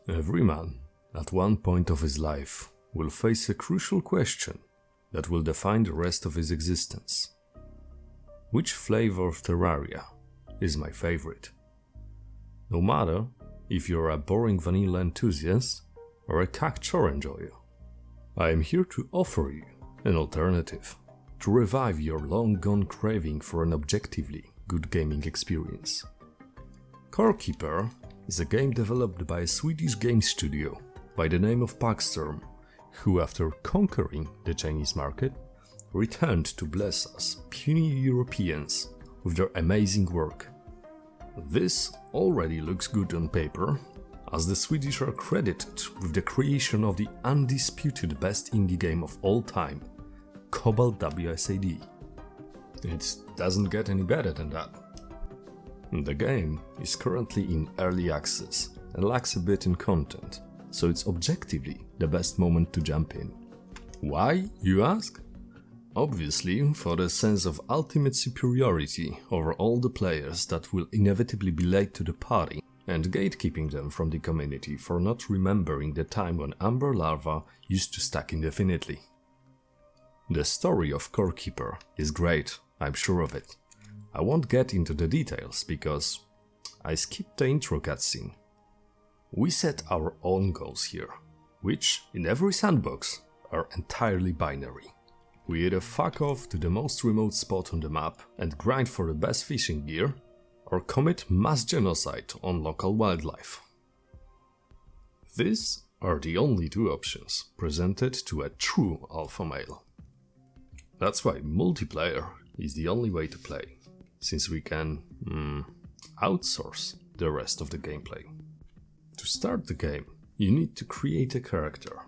Every man, at one point of his life, will face a crucial question that will define the rest of his existence. Which flavor of Terraria is my favorite? No matter if you're a boring vanilla enthusiast or a cactuar enjoyer, I am here to offer you an alternative to revive your long-gone craving for an objectively good gaming experience. Core Keeper is a game developed by a Swedish game studio by the name of Paxterm, who, after conquering the Chinese market, returned to bless us puny Europeans with their amazing work. This already looks good on paper, as the Swedish are credited with the creation of the undisputed best indie game of all time, Cobalt WSAD. It doesn't get any better than that. The game is currently in early access and lacks a bit in content, so it's objectively the best moment to jump in. Why, you ask? Obviously, for the sense of ultimate superiority over all the players that will inevitably be late to the party, and gatekeeping them from the community for not remembering the time when Amber Larva used to stack indefinitely. The story of Core Keeper is great, I'm sure of it. I won't get into the details because I skipped the intro cutscene. We set our own goals here, which, in every sandbox, are entirely binary. We either fuck off to the most remote spot on the map and grind for the best fishing gear, or commit mass genocide on local wildlife. These are the only two options presented to a true alpha male. That's why multiplayer is the only way to play, since we can outsource the rest of the gameplay. To start the game, you need to create a character.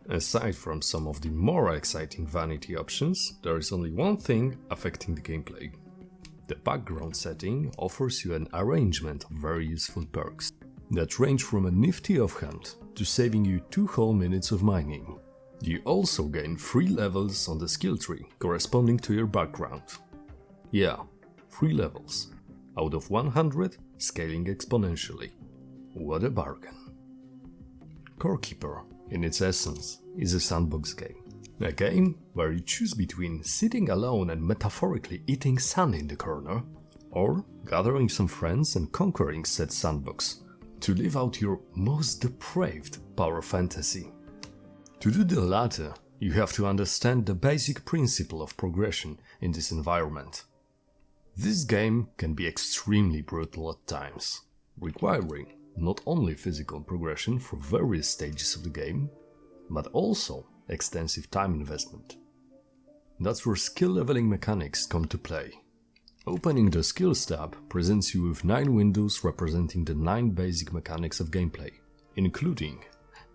Aside from some of the more exciting vanity options, there is only one thing affecting the gameplay. The background setting offers you an arrangement of very useful perks that range from a nifty offhand to saving you 2 whole minutes of mining. You also gain 3 levels on the skill tree corresponding to your background. Yeah, 3 levels, out of 100, scaling exponentially. What a bargain. Core Keeper, in its essence, is a sandbox game. A game where you choose between sitting alone and metaphorically eating sun in the corner, or gathering some friends and conquering said sandbox to live out your most depraved power fantasy. To do the latter, you have to understand the basic principle of progression in this environment. This game can be extremely brutal at times, requiring not only physical progression for various stages of the game, but also extensive time investment. That's where skill leveling mechanics come to play. Opening the Skills tab presents you with 9 windows representing the 9 basic mechanics of gameplay, including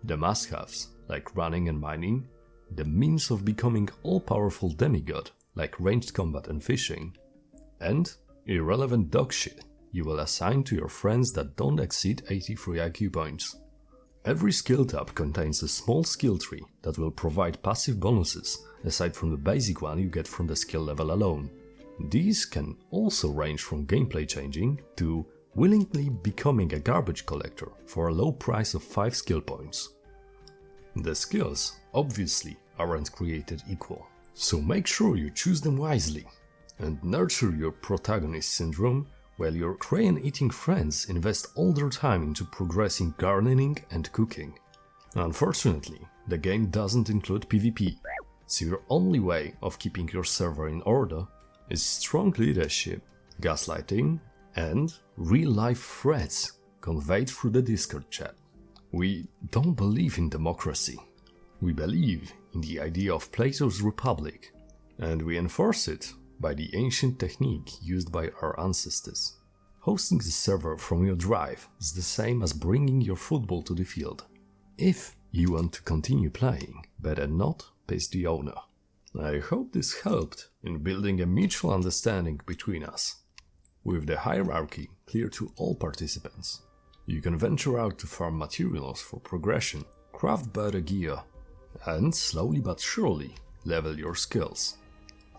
the must-haves like running and mining, the means of becoming all-powerful demigod like ranged combat and fishing, and irrelevant dogshit you will assign to your friends that don't exceed 83 IQ points. Every skill tab contains a small skill tree that will provide passive bonuses aside from the basic one you get from the skill level alone. These can also range from gameplay changing to willingly becoming a garbage collector for a low price of 5 skill points. The skills obviously aren't created equal, so make sure you choose them wisely and nurture your protagonist syndrome while your crayon-eating friends invest all their time into progressing gardening and cooking. Unfortunately, the game doesn't include PvP, so your only way of keeping your server in order is strong leadership, gaslighting, and real-life threats conveyed through the Discord chat. We don't believe in democracy. We believe in the idea of Plato's Republic, and we enforce it by the ancient technique used by our ancestors. Hosting the server from your drive is the same as bringing your football to the field. If you want to continue playing, better not piss the owner. I hope this helped in building a mutual understanding between us. With the hierarchy clear to all participants, you can venture out to farm materials for progression, craft better gear, and slowly but surely level your skills.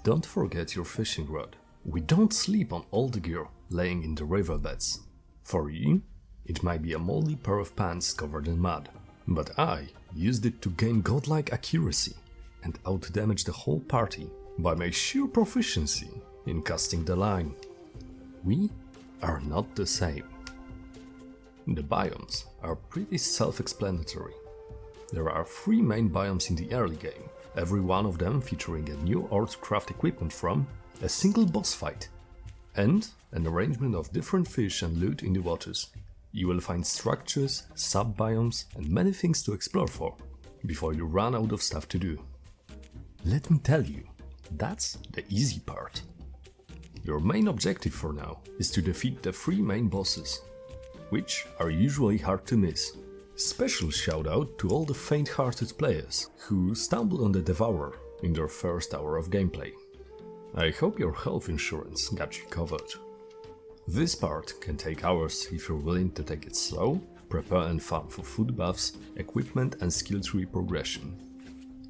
Don't forget your fishing rod. We don't sleep on all the gear laying in the riverbeds. For you, It might be a moldy pair of pants covered in mud, but I used it to gain godlike accuracy and outdamage the whole party by my sheer proficiency in casting the line. We are not the same. The biomes are pretty self-explanatory. There are 3 main biomes in the early game, every one of them featuring a new ore to craft equipment from, a single boss fight, and an arrangement of different fish and loot in the waters. You will find structures, sub-biomes and many things to explore for, before you run out of stuff to do. Let me tell you, that's the easy part. Your main objective for now is to defeat the 3 main bosses, which are usually hard to miss. Special shout out to all the faint-hearted players who stumbled on the Devourer in their first hour of gameplay. I hope your health insurance got you covered. This part can take hours if you're willing to take it slow, prepare and farm for food buffs, equipment and skill tree progression.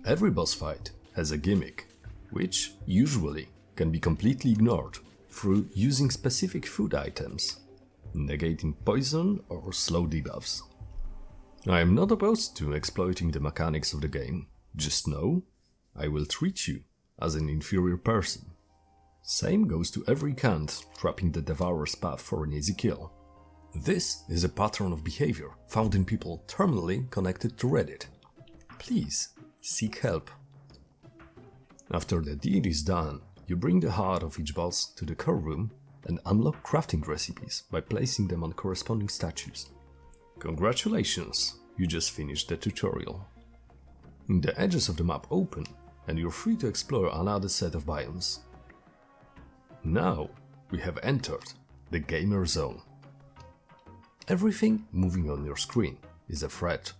Every boss fight has a gimmick, which usually can be completely ignored through using specific food items, negating poison or slow debuffs. I am not opposed to exploiting the mechanics of the game, just know I will treat you as an inferior person. Same goes to every Kant trapping the Devourer's path for an easy kill. This is a pattern of behavior found in people terminally connected to Reddit. Please seek help. After the deed is done, you bring the heart of each boss to the core room and unlock crafting recipes by placing them on corresponding statues. Congratulations, you just finished the tutorial. The edges of the map open and you're free to explore another set of biomes. Now we have entered the gamer zone. Everything moving on your screen is a threat.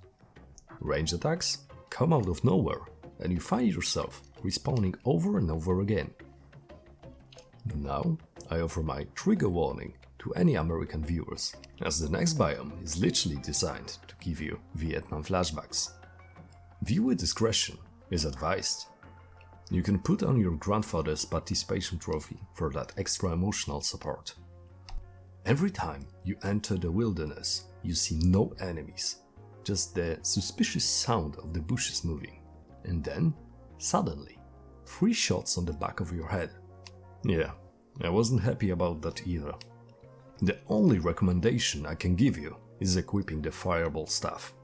Range attacks come out of nowhere and you find yourself respawning over and over again. Now I offer my trigger warning to any American viewers, as the next biome is literally designed to give you Vietnam flashbacks. Viewer discretion is advised. You can put on your grandfather's participation trophy for that extra emotional support. Every time you enter the wilderness, you see no enemies, just the suspicious sound of the bushes moving, and then, suddenly, 3 shots on the back of your head. Yeah, I wasn't happy about that either. The only recommendation I can give you is equipping the fireball staff,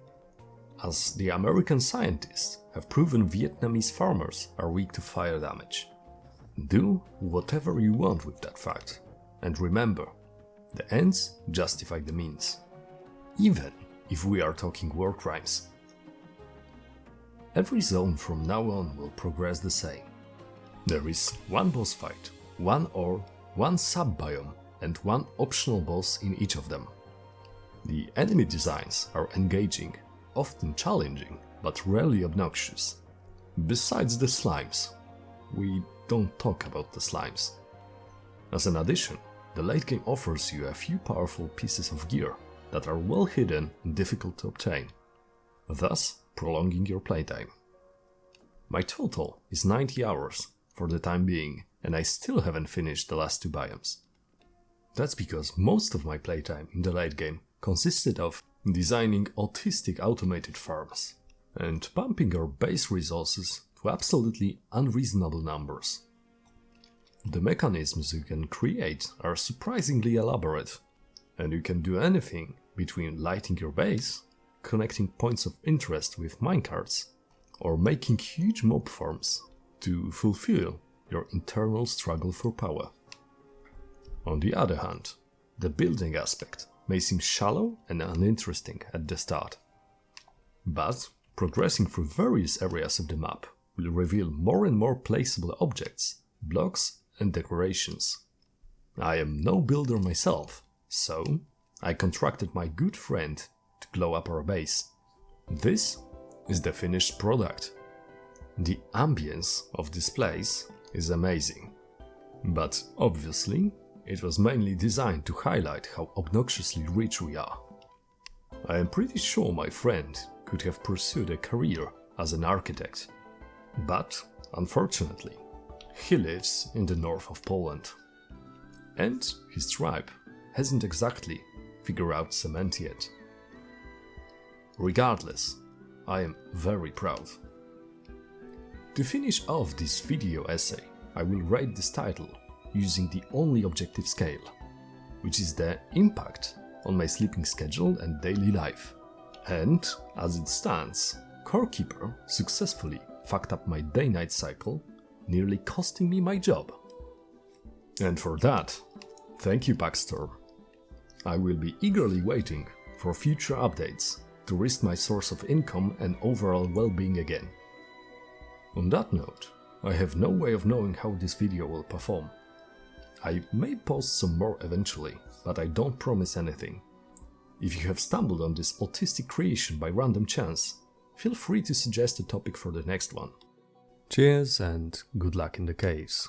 as the American scientists have proven Vietnamese farmers are weak to fire damage. Do whatever you want with that fact, and remember, the ends justify the means, even if we are talking war crimes. Every zone from now on will progress the same. There is 1 boss fight, 1 ore, 1 sub-biome, and 1 optional boss in each of them. The enemy designs are engaging, often challenging, but rarely obnoxious. Besides the slimes. We don't talk about the slimes. As an addition, the late game offers you a few powerful pieces of gear that are well hidden and difficult to obtain, thus prolonging your playtime. My total is 90 hours for the time being, and I still haven't finished the last 2 biomes. That's because most of my playtime in the late game consisted of designing autistic automated farms and pumping our base resources to absolutely unreasonable numbers. The mechanisms you can create are surprisingly elaborate, and you can do anything between lighting your base, connecting points of interest with minecarts, or making huge mob farms to fulfill your internal struggle for power. On the other hand, the building aspect may seem shallow and uninteresting at the start, but progressing through various areas of the map will reveal more and more placeable objects, blocks and decorations. I am no builder myself, so I contracted my good friend to glow up our base. This is the finished product. The ambience of this place is amazing, but obviously it was mainly designed to highlight how obnoxiously rich we are. I am pretty sure my friend could have pursued a career as an architect, but unfortunately, he lives in the north of Poland, and his tribe hasn't exactly figure out cement yet. Regardless, I am very proud. To finish off this video essay, I will rate this title using the only objective scale, which is the impact on my sleeping schedule and daily life. And, as it stands, Corekeeper successfully fucked up my day-night cycle, nearly costing me my job. And for that, thank you Packstorm. I will be eagerly waiting for future updates to risk my source of income and overall well-being again. On that note, I have no way of knowing how this video will perform. I may post some more eventually, but I don't promise anything. If you have stumbled on this autistic creation by random chance, feel free to suggest a topic for the next one. Cheers and good luck in the case.